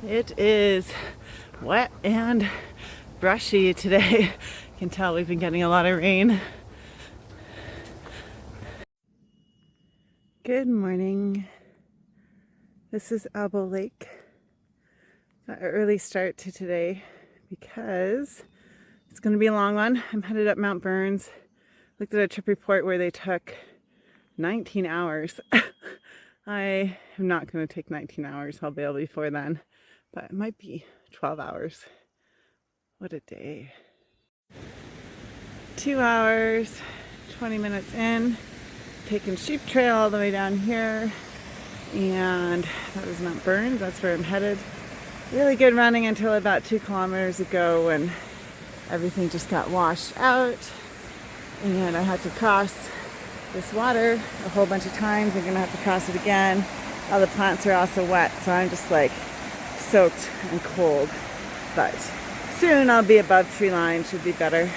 It is wet and brushy today. You can tell we've been getting a lot of rain. Good morning. This is Elbow Lake. Got an early start to today because it's going to be a long one. I'm headed up Mount Burns. Looked at a trip report where they took 19 hours. I am not going to take 19 hours. I'll bail before then. But it might be 12 hours. What a day. 2 hours, 20 minutes in. Taking Sheep Trail all the way down here. And that was Mount Burns. That's where I'm headed. Really good running until about 2 kilometers ago when everything just got washed out. And I had to cross this water a whole bunch of times. I'm going to have to cross it again. All the plants are also wet, so I'm just like soaked and cold, but soon I'll be above tree line, should be better.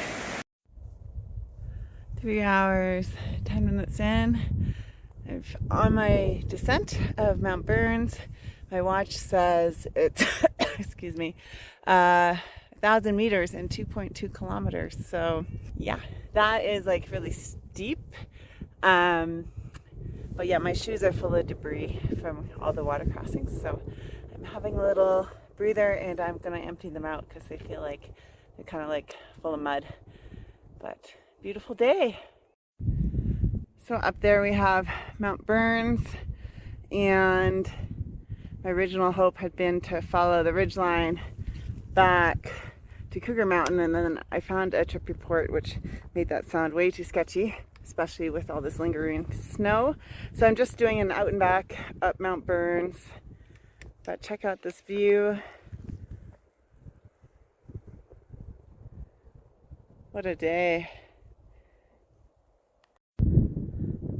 3 hours, 10 minutes in. On my descent of Mount Burns, my watch says it's, excuse me, 1,000 meters and 2.2 kilometers. So yeah, that is like really steep. But yeah, my shoes are full of debris from all the water crossings. So I'm having a little breather and I'm gonna empty them out because they feel like they're kind of like full of mud. But beautiful day. So up there we have Mount Burns, and my original hope had been to follow the ridgeline back to Cougar Mountain, and then I found a trip report which made that sound way too sketchy, especially with all this lingering snow. So I'm just doing an out and back up Mount Burns. But check out this view. What a day.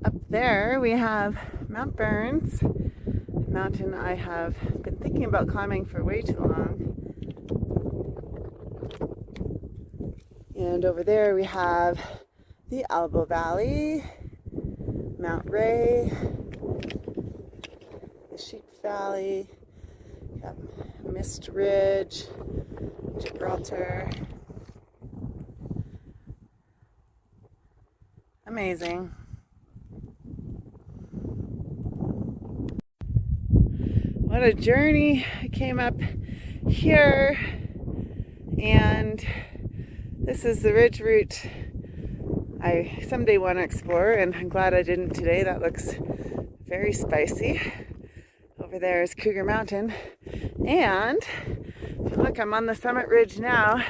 Up there we have Mount Burns, a mountain I have been thinking about climbing for way too long. And over there we have the Elbow Valley, Mount Ray, the Sheep Valley, Mist Ridge, Gibraltar. Amazing. What a journey. I came up here and this is the ridge route I someday want to explore, and I'm glad I didn't today. That looks very spicy. Over there is Cougar Mountain, and look, I'm on the summit ridge now,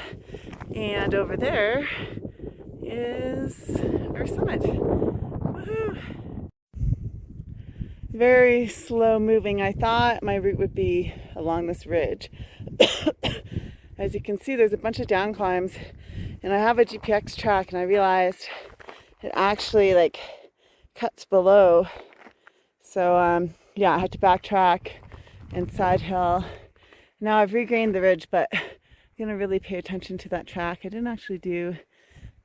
and over there is our summit. Woohoo! Very slow moving. I thought my route would be along this ridge. As you can see, there's a bunch of down climbs, and I have a GPX track, and I realized it actually like cuts below. So yeah, I had to backtrack and side hill. Now I've regained the ridge, but I'm gonna really pay attention to that track. I didn't actually do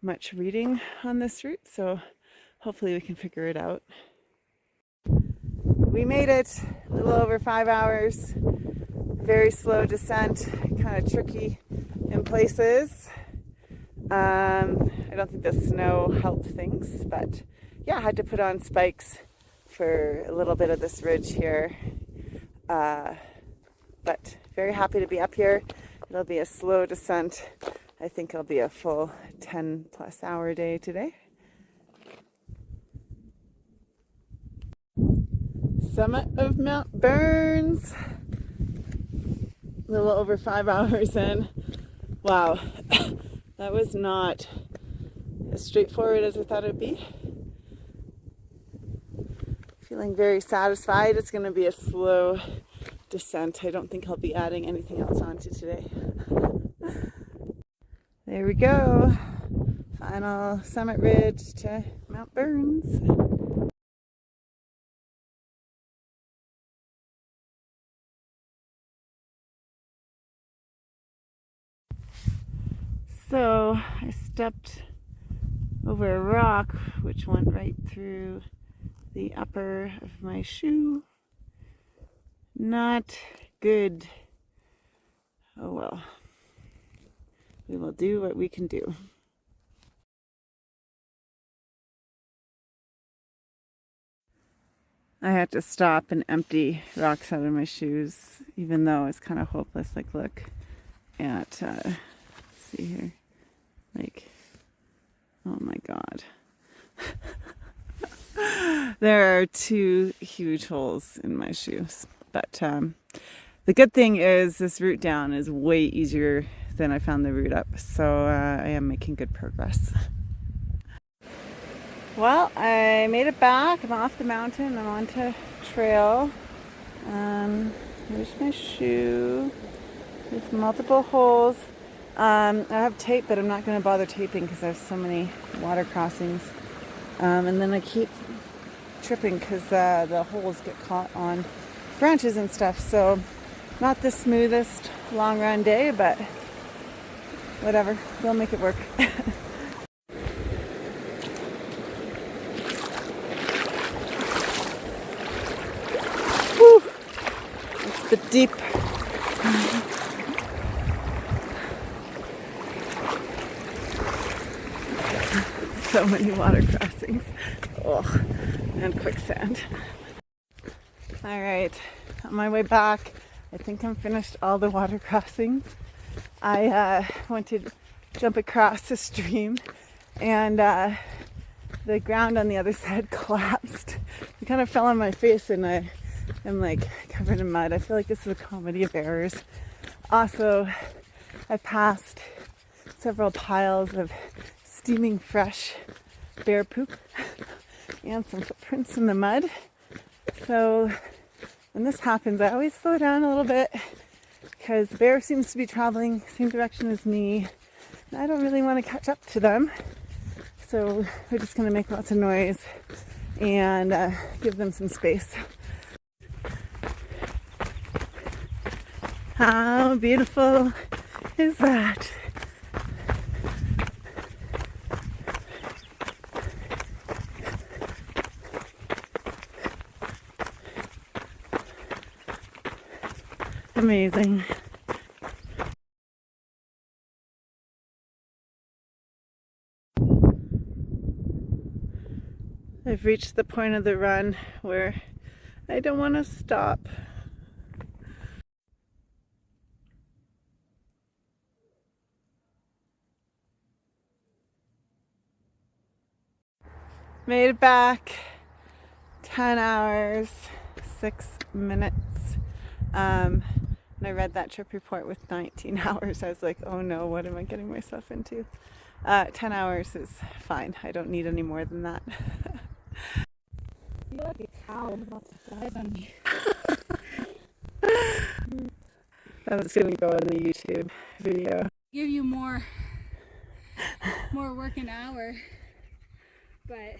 much reading on this route, so hopefully we can figure it out. We made it a little over 5 hours. Very slow descent, kind of tricky in places. I don't think the snow helped things, but yeah, I had to put on spikes for a little bit of this ridge here. But very happy to be up here. It'll be a slow descent. I think it'll be a full 10+ hour day today. Summit of Mount Burns. A little over 5 hours in. Wow, that was not as straightforward as I thought it would be. Feeling very satisfied. It's going to be a slow descent. I don't think I'll be adding anything else onto today. There we go. Final summit ridge to Mount Burns. So I stepped over a rock which went right through the upper of my shoe. Not good Oh well. We will do what we can do. I had to stop and empty rocks out of my shoes, even though it's kind of hopeless. Like, look at, see here, like, oh my God. There are 2 huge holes in my shoes. But the good thing is this route down is way easier than I found the route up. So I am making good progress. Well, I made it back. I'm off the mountain. I'm onto trail. Here's my shoe with multiple holes. I have tape, but I'm not going to bother taping because I have so many water crossings. And then I keep tripping because the holes get caught on branches and stuff. So not the smoothest long run day, but whatever. We'll make it work. It's the deep. So many water crossings. Oh, and quicksand. All right, on my way back, I think I'm finished all the water crossings. I went to jump across the stream and the ground on the other side collapsed. It kind of fell on my face and I am like covered in mud. I feel like this is a comedy of errors. Also, I passed several piles of steaming fresh bear poop and some footprints in the mud. So when this happens, I always slow down a little bit because the bear seems to be traveling same direction as me and I don't really want to catch up to them. So we're just going to make lots of noise and give them some space. How beautiful is that? Amazing. I've reached the point of the run where I don't want to stop. Made it back. 10 hours, 6 minutes. And I read that trip report with 19 hours. I was like, oh no, what am I getting myself into? 10 hours is fine. I don't need any more than that. You're like a cow with lots of flies on me. That's gonna go in the YouTube video. Give you more work an hour, but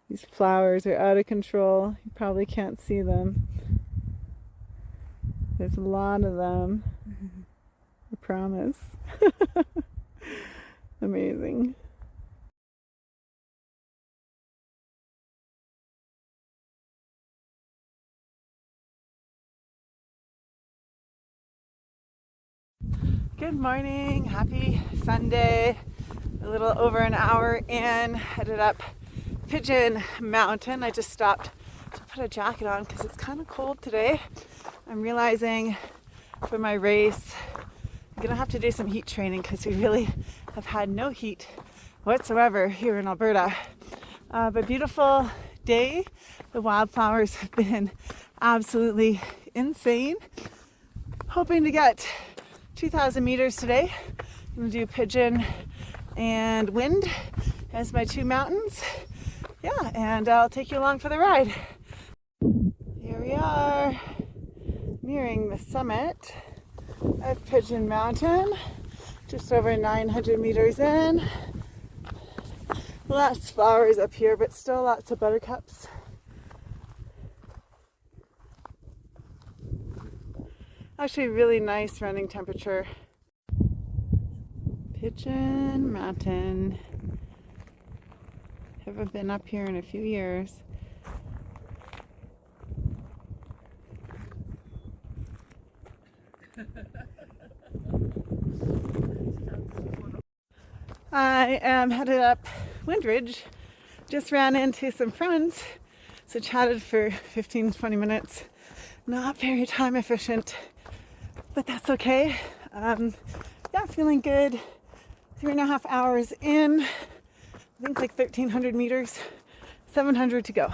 these flowers are out of control. You probably can't see them. There's a lot of them. I promise. Amazing. Good morning. Happy Sunday. A little over an hour in. Headed up Pigeon Mountain. I just stopped to put a jacket on because it's kind of cold today. I'm realizing for my race I'm gonna have to do some heat training because we really have had no heat whatsoever here in Alberta. But beautiful day. The wildflowers have been absolutely insane. Hoping to get 2,000 meters today. I'm gonna do Pigeon and Wind as my 2 mountains. Yeah, and I'll take you along for the ride. Here we are, nearing the summit of Pigeon Mountain, just over 900 meters in. Less flowers up here, but still lots of buttercups. Actually, really nice running temperature. Pigeon Mountain. Haven't been up here in a few years. I am headed up Windridge. Just ran into some friends, so chatted for 15-20 minutes. Not very time efficient, but that's okay. Yeah, feeling good. 3.5 hours in. I think like 1,300 meters, 700 to go.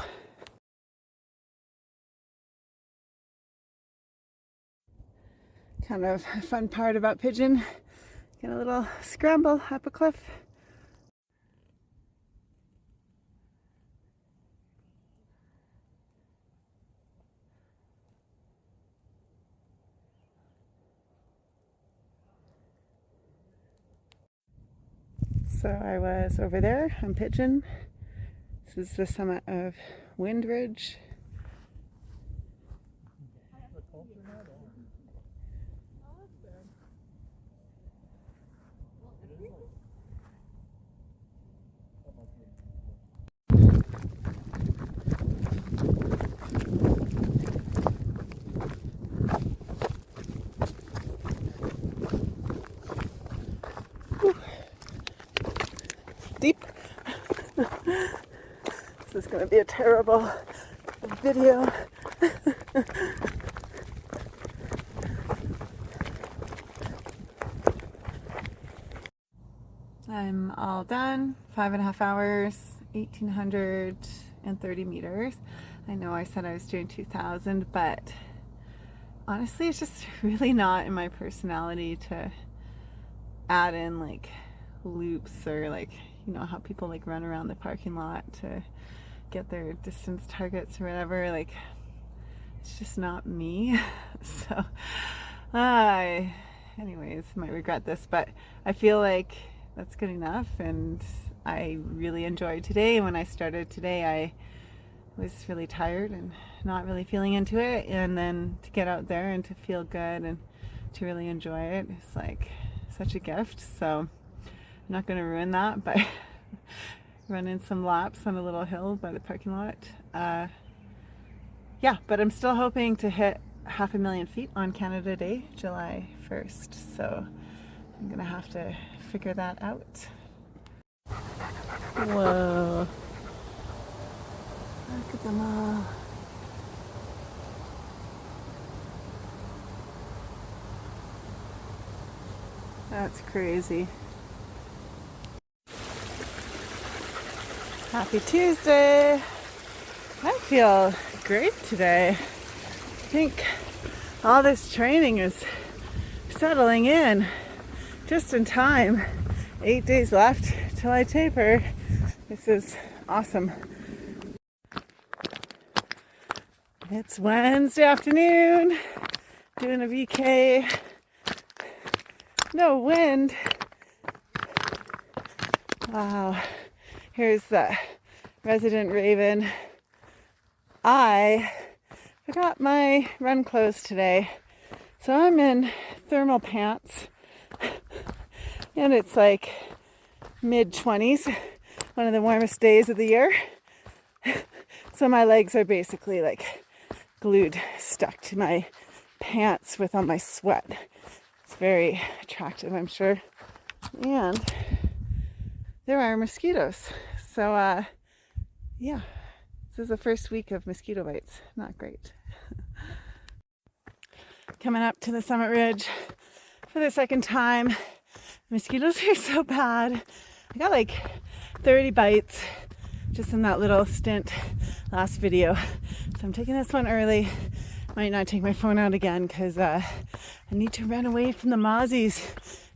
Kind of a fun part about Pigeon. Get a little scramble up a cliff. So I was over there on Pigeon. This is the summit of Windridge. Deep. This is going to be a terrible video. I'm all done. 5.5 hours, 1,830 meters. I know I said I was doing 2,000, but honestly, it's just really not in my personality to add in like loops or like, you know, how people like run around the parking lot to get their distance targets or whatever. Like, it's just not me. So anyways, might regret this, but I feel like that's good enough, and I really enjoyed today. When I started today, I was really tired and not really feeling into it, and then to get out there and to feel good and to really enjoy it is like such a gift. So I'm not going to ruin that by running some laps on a little hill by the parking lot. Yeah, but I'm still hoping to hit 500,000 feet on Canada Day, July 1st. So I'm going to have to figure that out. Whoa. Look at them all. That's crazy. Happy Tuesday. I feel great today. I think all this training is settling in just in time. 8 days left till I taper. This is awesome. It's Wednesday afternoon, doing a VK. No wind. Wow. Here's the resident raven. I forgot my run clothes today, so I'm in thermal pants, and it's like mid-20s, one of the warmest days of the year. So my legs are basically like glued, stuck to my pants with all my sweat. It's very attractive, I'm sure. And there are mosquitoes. So, yeah, this is the first week of mosquito bites. Not great. Coming up to the summit ridge for the second time. Mosquitoes are so bad. I got like 30 bites just in that little stint last video. So I'm taking this one early. Might not take my phone out again because I need to run away from the mozzies.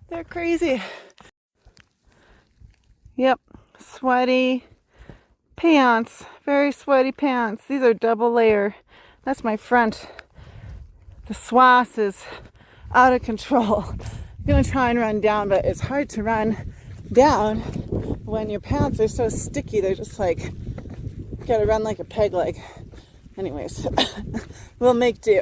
They're crazy. Yep, sweaty pants. Very sweaty pants. These are double layer. That's my front. The swass is out of control. I'm gonna try and run down, but it's hard to run down when your pants are so sticky. They're just like, you gotta run like a peg leg. Anyways, we'll make do.